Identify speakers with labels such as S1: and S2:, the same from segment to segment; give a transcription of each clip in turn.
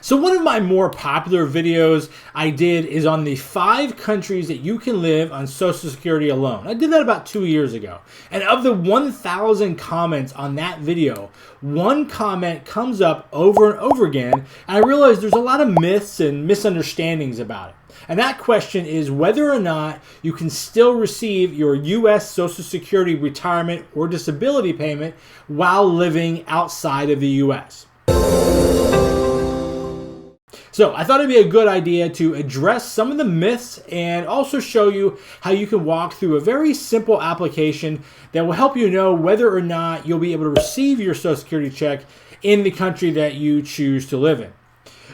S1: So one of my more popular videos I did is on the 5 countries that you can live on Social Security alone. I did that about 2 years ago. And of the 1,000 comments on that video, one comment comes up over and over again, and I realized there's a lot of myths and misunderstandings about it. And that question is whether or not you can still receive your U.S. Social Security retirement or disability payment while living outside of the U.S. So I thought it'd be a good idea to address some of the myths and also show you how you can walk through a very simple application that will help you know whether or not you'll be able to receive your Social Security check in the country that you choose to live in.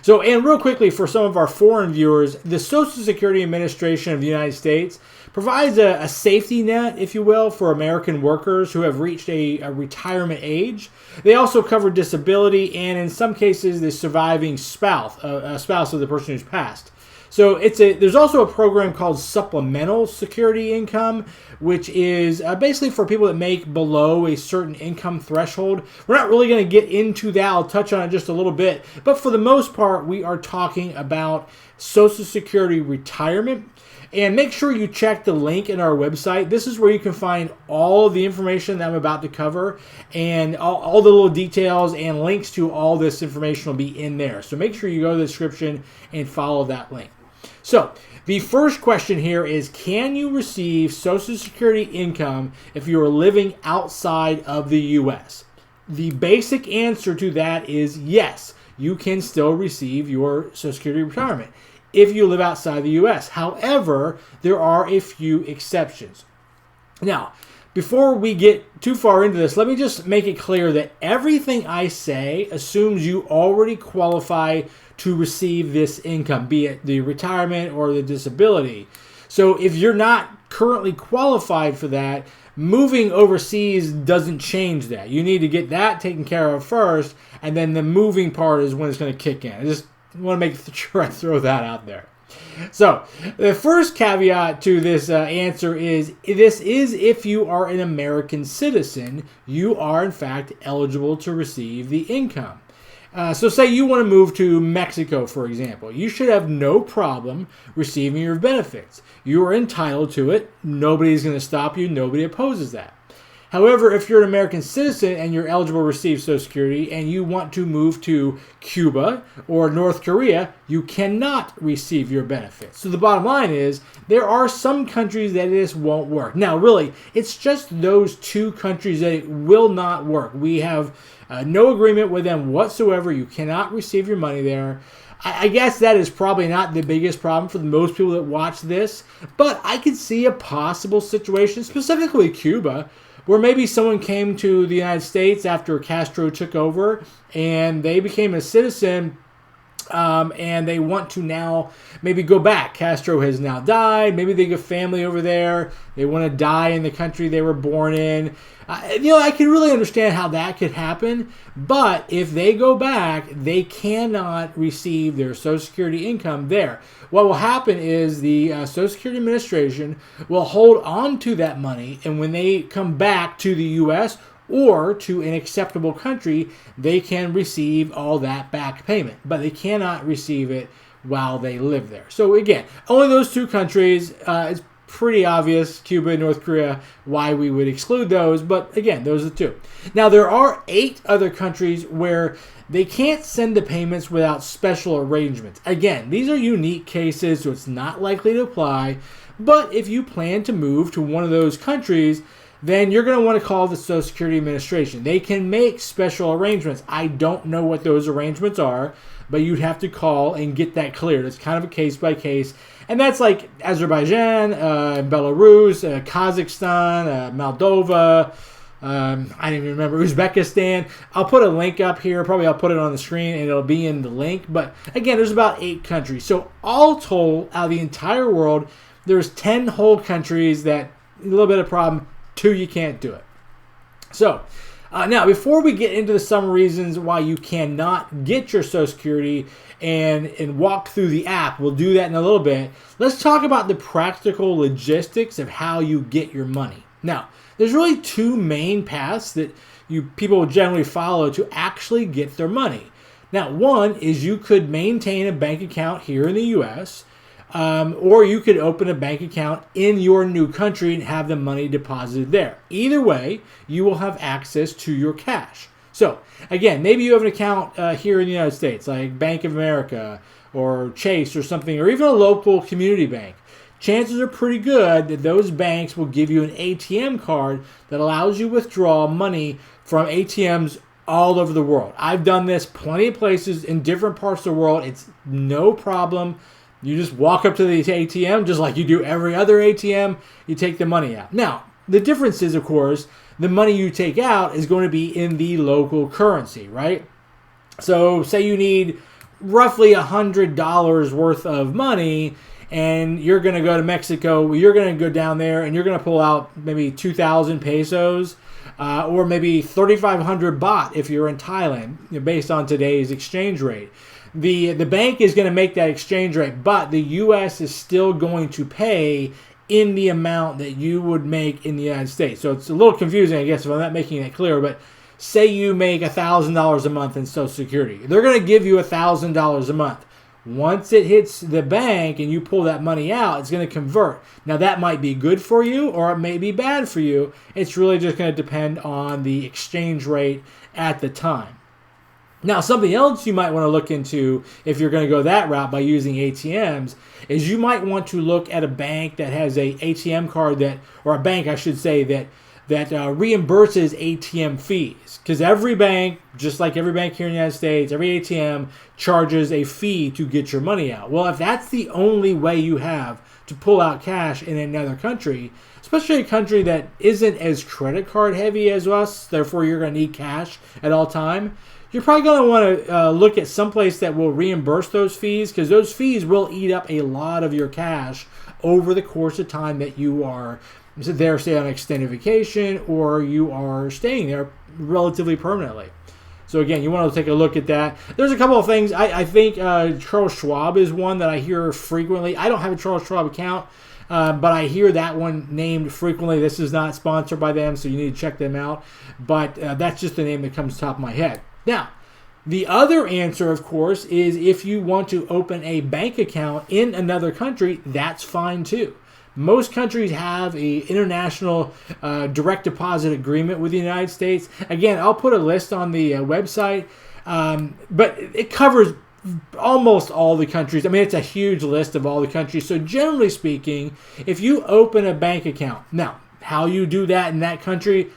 S1: So, and real quickly for some of our foreign viewers, the Social Security Administration of the United States provides a safety net, if you will, for American workers who have reached a retirement age. They also cover disability and, in some cases, the surviving spouse, a spouse of the person who's passed. So there's also a program called Supplemental Security Income, which is basically for people that make below a certain income threshold. We're not really going to get into that. I'll touch on it just a little bit. But for the most part, we are talking about Social Security retirement. And make sure you check the link in our website. This is where you can find all of the information that I'm about to cover, and all the little details and links to all this information will be in there. So make sure you go to the description and follow that link. So the first question here is, can you receive Social Security income if you are living outside of the U.S.? The basic answer to that is yes, you can still receive your Social Security retirement if you live outside the U.S. However, there are a few exceptions. Now, before we get too far into this, let me just make it clear that everything I say assumes you already qualify to receive this income, be it the retirement or the disability. So if you're not currently qualified for that, moving overseas doesn't change that. You need to get that taken care of first, and then the moving part is when it's going to kick in. I just want to make sure I throw that out there. So the first caveat to this answer is this is if you are an American citizen, you are in fact eligible to receive the income. So say you want to move to Mexico, for example. You should have no problem receiving your benefits. You are entitled to it. Nobody's going to stop you. Nobody opposes that. However, if you're an American citizen and you're eligible to receive Social Security and you want to move to Cuba or North Korea, you cannot receive your benefits. So the bottom line is there are some countries that this won't work. Now, really, it's just those 2 countries that it will not work. We have no agreement with them whatsoever. You cannot receive your money there. I guess that is probably not the biggest problem for most people that watch this, but I could see a possible situation, specifically Cuba, where maybe someone came to the United States after Castro took over and they became a citizen and they want to now maybe go back. Castro has now died. Maybe they get family over there. They want to die in the country they were born in. I can really understand how that could happen. But if they go back, they cannot receive their Social Security income there. What will happen is the Social Security Administration will hold on to that money, and when they come back to the U.S. or to an acceptable country, they can receive all that back payment. But they cannot receive it while they live there. So again, only those 2 countries. It's pretty obvious, Cuba and North Korea, why we would exclude those. But again, those are the 2. Now, there are 8 other countries where they can't send the payments without special arrangements. Again, these are unique cases, so it's not likely to apply. But if you plan to move to one of those countries, then you're going to want to call the Social Security Administration. They can make special arrangements. I don't know what those arrangements are, but you'd have to call and get that cleared. It's kind of a case by case. And that's like Azerbaijan, Belarus, Kazakhstan, Moldova, I don't even remember, Uzbekistan. I'll put a link up here. Probably I'll put it on the screen and it'll be in the link. But again, there's about 8 countries. So all told, out of the entire world, there's 10 whole countries that a little bit of problem. 2, you can't do it. So now, before we get into some reasons why you cannot get your Social Security and walk through the app, we'll do that in a little bit. Let's talk about the practical logistics of how you get your money. Now, there's really 2 main paths that people generally follow to actually get their money. Now, one is you could maintain a bank account here in the U.S., or you could open a bank account in your new country and have the money deposited there. Either way, you will have access to your cash. So, again, maybe you have an account here in the United States, like Bank of America or Chase or something, or even a local community bank. Chances are pretty good that those banks will give you an ATM card that allows you to withdraw money from ATMs all over the world. I've done this plenty of places in different parts of the world. It's no problem. You just walk up to the ATM just like you do every other ATM. You take the money out. Now, the difference is, of course, the money you take out is going to be in the local currency, right? So say you need roughly $100 worth of money and you're going to go to Mexico. You're going to go down there and you're going to pull out maybe 2,000 pesos. Or maybe 3,500 baht if you're in Thailand, based on today's exchange rate. The bank is going to make that exchange rate, but the U.S. is still going to pay in the amount that you would make in the United States. So it's a little confusing, I guess, if I'm not making that clear, but say you make $1,000 a month in Social Security. They're going to give you $1,000 a month. Once it hits the bank and you pull that money out, it's going to convert. Now, that might be good for you or it may be bad for you. It's really just going to depend on the exchange rate at the time. Now, something else you might want to look into if you're going to go that route by using ATMs is you might want to look at a bank that has a ATM card or a bank, I should say, that reimburses ATM fees. Because every bank, just like every bank here in the United States, every ATM charges a fee to get your money out. Well, if that's the only way you have to pull out cash in another country, especially a country that isn't as credit card heavy as us, therefore you're going to need cash at all time, you're probably going to want to look at someplace that will reimburse those fees, because those fees will eat up a lot of your cash over the course of time that you are there, say on extended vacation, or you are staying there relatively permanently. So again, you want to take a look at that. There's a couple of things. I think Charles Schwab is one that I hear frequently. I don't have a Charles Schwab account, but I hear that one named frequently. This is not sponsored by them, so you need to check them out. But that's just the name that comes to the top of my head. Now, the other answer, of course, is if you want to open a bank account in another country, that's fine too. Most countries have an international direct deposit agreement with the United States. Again, I'll put a list on the website, but it covers almost all the countries. I mean, it's a huge list of all the countries. So generally speaking, if you open a bank account, now, how you do that in that country,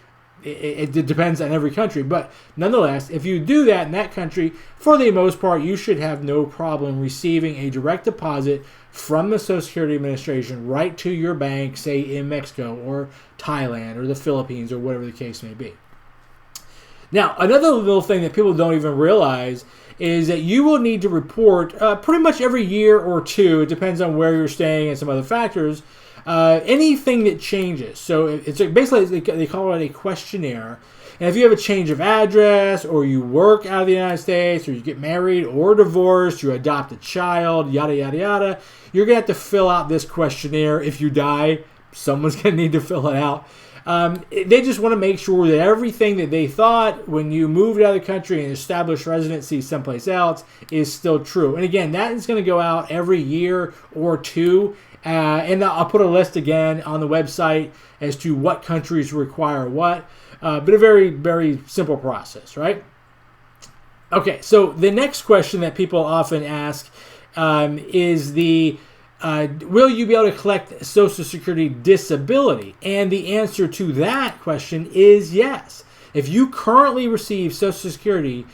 S1: it depends on every country. But nonetheless, if you do that in that country, for the most part, you should have no problem receiving a direct deposit from the Social Security Administration right to your bank, say in Mexico or Thailand or the Philippines or whatever the case may be. Now, another little thing that people don't even realize is that you will need to report pretty much every year or two, it depends on where you're staying and some other factors, anything that changes. So it's basically, they call it a questionnaire. And if you have a change of address, or you work out of the United States, or you get married or divorced, you adopt a child, yada, yada, yada, you're going to have to fill out this questionnaire. If you die, someone's going to need to fill it out. They just want to make sure that everything that they thought when you moved out of the country and established residency someplace else is still true. And again, that is going to go out every year or two. And I'll put a list again on the website as to what countries require what. But a very, very simple process, right? Okay, so the next question that people often ask is will you be able to collect Social Security disability? And the answer to that question is yes. If you currently receive Social Security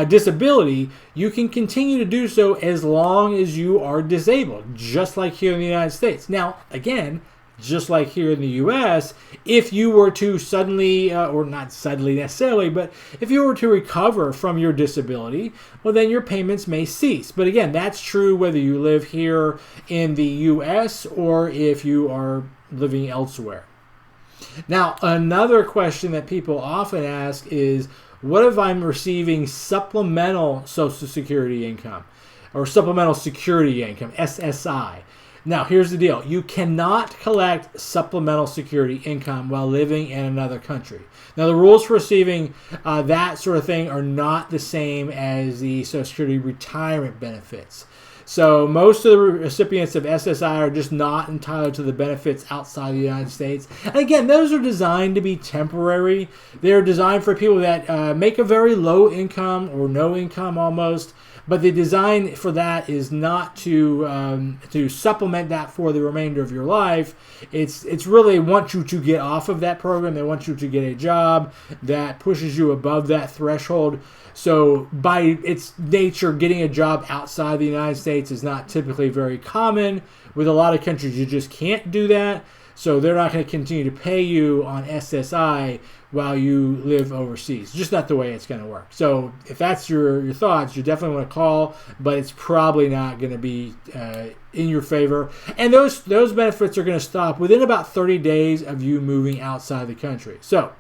S1: disability, you can continue to do so as long as you are disabled, just like here in the United States. Now, again, just like here in the U.S., if you were to suddenly, or not suddenly necessarily, but if you were to recover from your disability, well, then your payments may cease. But again, that's true whether you live here in the U.S. or if you are living elsewhere. Now, another question that people often ask is, what if I'm receiving supplemental Social Security income or supplemental security income, SSI? Now, here's the deal. You cannot collect supplemental security income while living in another country. Now, the rules for receiving that sort of thing are not the same as the Social Security retirement benefits. So most of the recipients of SSI are just not entitled to the benefits outside the United States. And again, those are designed to be temporary. They're designed for people that make a very low income or no income almost. But the design for that is not to supplement that for the remainder of your life. It's really want you to get off of that program. They want you to get a job that pushes you above that threshold. So by its nature, getting a job outside the United States is not typically very common. With a lot of countries, you just can't do that. So they're not going to continue to pay you on SSI while you live overseas. Just not the way it's going to work. So if that's your thoughts, you definitely want to call, but it's probably not going to be in your favor. And those benefits are going to stop within about 30 days of you moving outside the country. So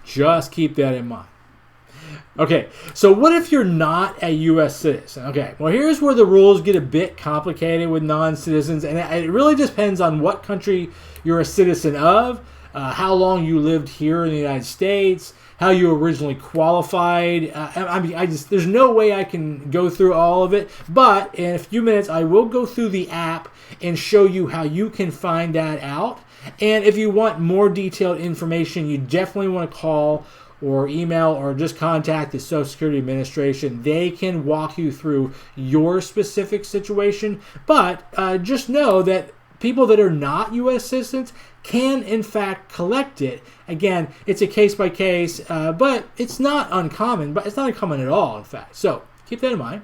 S1: just keep that in mind. Okay, so what if you're not a U.S. citizen? Okay, well, here's where the rules get a bit complicated with non-citizens, and it really depends on what country you're a citizen of, how long you lived here in the United States, how you originally qualified. There's no way I can go through all of it, but in a few minutes, I will go through the app and show you how you can find that out. And if you want more detailed information, you definitely want to call or email or just contact the Social Security Administration. They can walk you through your specific situation. But just know that people that are not U.S. citizens can, in fact, collect it. Again, it's a case-by-case, but it's not uncommon. But it's not uncommon at all, in fact. So keep that in mind.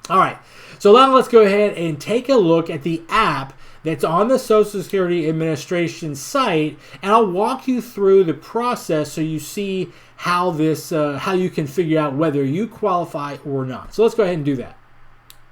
S1: All right. So now let's go ahead and take a look at the app that's on the Social Security Administration site, and I'll walk you through the process so you see how you can figure out whether you qualify or not. So let's go ahead and do that.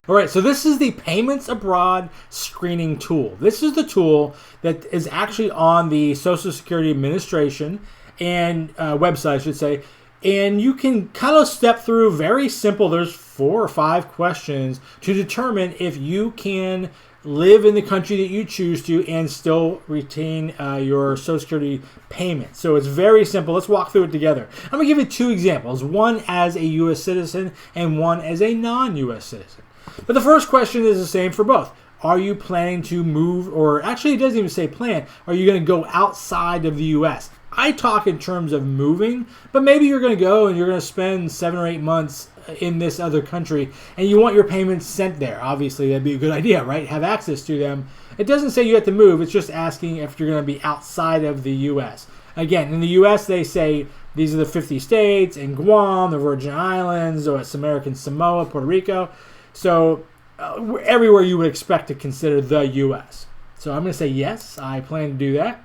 S1: All right, so this is the Payments Abroad Screening Tool. This is the tool that is actually on the Social Security Administration and website, I should say, and you can kind of step through very simple. There's 4 or 5 questions to determine if you can live in the country that you choose to and still retain your Social Security payment. So it's very simple. Let's walk through it together. I'm going to give you 2 examples, one as a U.S. citizen and one as a non-U.S. citizen. But the first question is the same for both. Are you planning to move, or actually it doesn't even say plan, are you going to go outside of the U.S.? I talk in terms of moving, but maybe you're going to go and you're going to spend 7 or 8 months in this other country and you want your payments sent there. Obviously, that'd be a good idea, right? Have access to them. It doesn't say you have to move. It's just asking if you're going to be outside of the U.S. Again, in the U.S., they say these are the 50 states and Guam, the Virgin Islands, or American Samoa, Puerto Rico. So everywhere you would expect to consider the U.S. So I'm going to say yes, I plan to do that.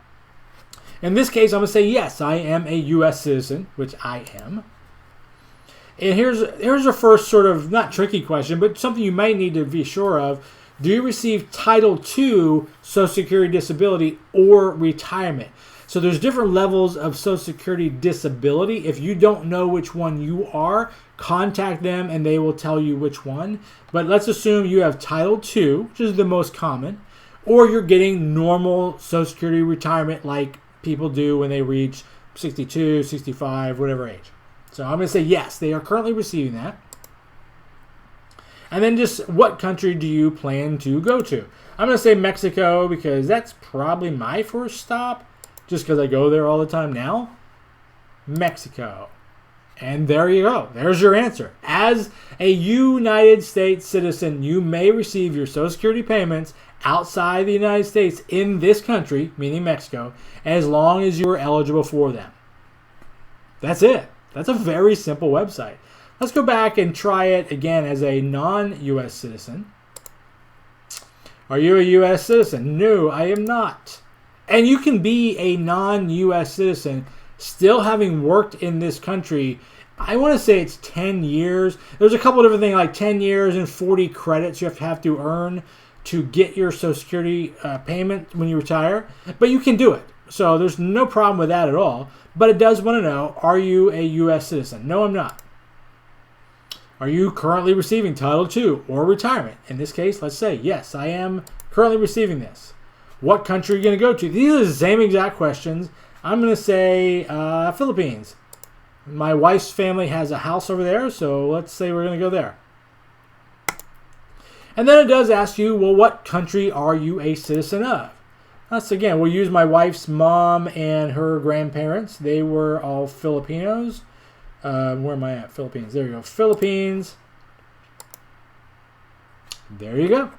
S1: In this case, I'm going to say yes, I am a U.S. citizen, which I am. And here's a first sort of, not tricky question, but something you might need to be sure of. Do you receive Title II Social Security disability or retirement? So there's different levels of Social Security disability. If you don't know which one you are, contact them and they will tell you which one. But let's assume you have Title II, which is the most common, or you're getting normal Social Security retirement like people do when they reach 62, 65, whatever age. So I'm going to say yes, they are currently receiving that. And then just what country do you plan to go to? I'm going to say Mexico because that's probably my first stop, just because I go there all the time now. Mexico. And there you go. There's your answer. As a United States citizen, you may receive your Social Security payments outside the United States in this country, meaning Mexico, as long as you are eligible for them. That's it. That's a very simple website. Let's go back and try it again as a non-U.S. citizen. Are you a U.S. citizen? No, I am not. And you can be a non-U.S. citizen still having worked in this country. I want to say it's 10 years. There's a couple of different things like 10 years and 40 credits you have to earn to get your Social Security payment when you retire. But you can do it. So there's no problem with that at all. But it does want to know, are you a U.S. citizen? No, I'm not. Are you currently receiving Title II or retirement? In this case, let's say, yes, I am currently receiving this. What country are you going to go to? These are the same exact questions. I'm going to say Philippines. My wife's family has a house over there, so let's say we're going to go there. And then it does ask you, well, what country are you a citizen of? That's, again, we'll use my wife's mom and her grandparents. They were all Filipinos. Where am I at? Philippines. There you go. Philippines. There you go.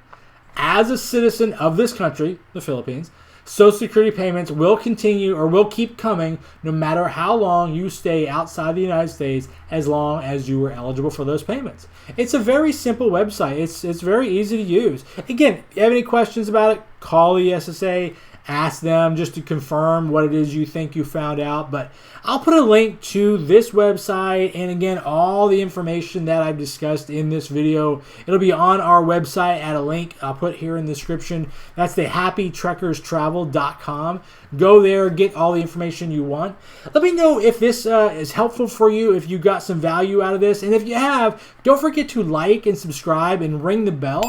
S1: As a citizen of this country, the Philippines, Social Security payments will continue or will keep coming no matter how long you stay outside the United States, as long as you were eligible for those payments. It's a very simple website. It's very easy to use. Again, if you have any questions about it, call the SSA. Ask them just to confirm what it is you think you found out. But I'll put a link to this website and, again, all the information that I've discussed in this video. It'll be on our website at a link I'll put here in the description. That's the happytrekkerstravel.com. Go there, get all the information you want. Let me know if this is helpful for you, if you got some value out of this. And if you have, don't forget to like and subscribe and ring the bell.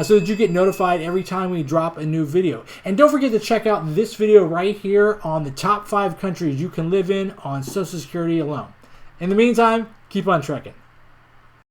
S1: So that you get notified every time we drop a new video. And don't forget to check out this video right here on the top 5 countries you can live in on Social Security alone. In the meantime, keep on trekking.